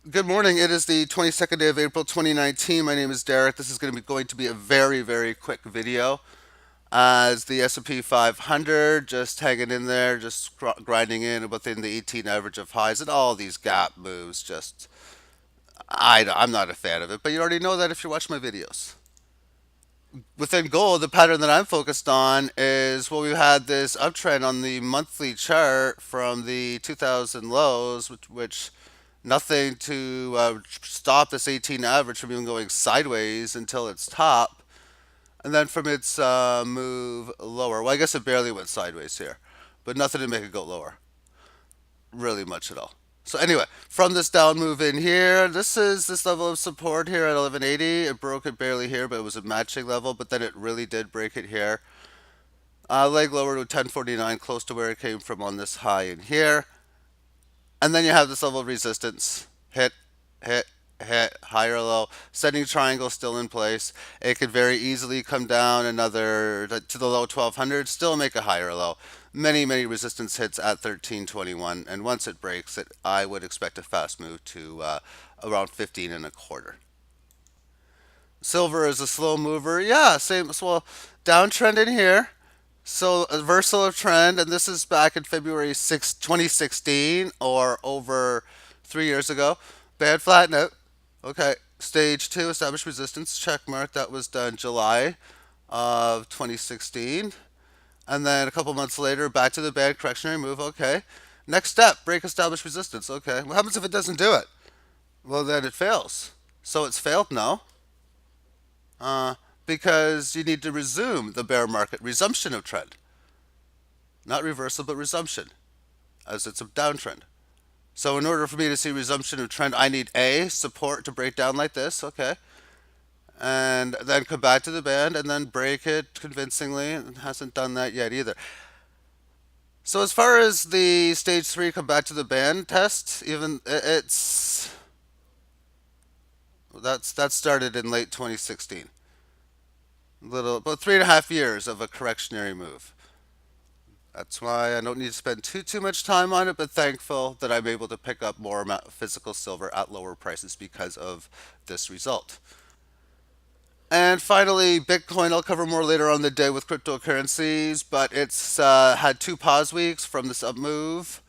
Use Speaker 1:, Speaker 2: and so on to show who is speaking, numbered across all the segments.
Speaker 1: Good morning. It is the 22nd day of April 2019. My name is Derek. This is going to be a very, very quick video as the S&P 500 just hanging in there, just grinding in within the 18 average of highs, and all these gap moves. I'm not a fan of it, but you already know that if you watch my videos. Within gold, the pattern that I'm focused on is, well, we had this uptrend on the monthly chart from the 2000 lows, which nothing to stop this 18 average from even going sideways until its top, and then from its move lower. Well, I guess it barely went sideways here, but nothing to make it go lower, really much at all. So anyway, from this down move in here, this is this level of support here at 1180. It broke it barely here, but it was a matching level. But then it really did break it here. Leg lower to 1049, close to where it came from on this high in here. And then you have this level of resistance. Hit, hit, hit, higher low. Setting triangle still in place. It could very easily come down another to the low 1200, still make a higher low. Many, many resistance hits at 1321. And once it breaks it, I would expect a fast move to around 15 and a quarter. Silver is a slow mover. Yeah, same. Well, downtrend in here. So a reversal of trend, and this is back in February 2016, or over 3 years ago. Bad flatten out. Okay. Stage two, established resistance, check mark. That was done July of 2016. And then a couple months later, back to the bad correctionary move. Okay. Next step, break established resistance. Okay. What happens if it doesn't do it? Well, then it fails. So it's failed now. Uh, because you need to resume the bear market, resumption of trend. Not reversal, but resumption, as it's a downtrend. So in order for me to see resumption of trend, I need A, support to break down like this, okay, and then come back to the band and then break it convincingly. It hasn't done that yet either. So as far as the stage three come back to the band test, even it's that started in late 2016. Little about 3.5 years of a correctionary move. That's why I don't need to spend too much time on it, but thankful that I'm able to pick up more amount of physical silver at lower prices because of this result. And finally, Bitcoin. I'll cover more later on in the day with cryptocurrencies, but it's had two pause weeks from this up move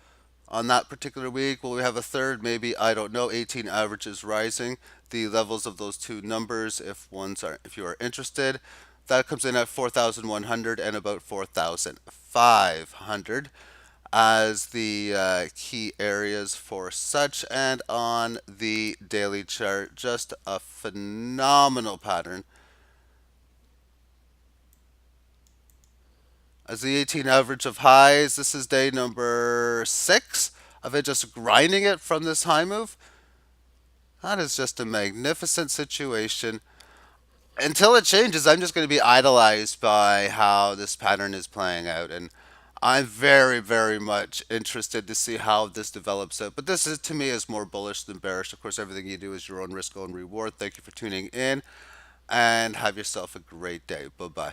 Speaker 1: on that particular week. Will we have a third? Maybe, I don't know. 18 averages rising. The levels of those two numbers, if you are interested, that comes in at 4,100 and about 4,500 as the key areas for such. And on the daily chart, just a phenomenal pattern as the 18 average of highs. This is day number 6 of it just grinding it from this high move. That is just a magnificent situation. Until it changes, I'm just going to be idolized by how this pattern is playing out. And I'm very, very much interested to see how this develops out. But this is, to me, is more bullish than bearish. Of course, everything you do is your own risk, own reward. Thank you for tuning in, and have yourself a great day. Bye bye.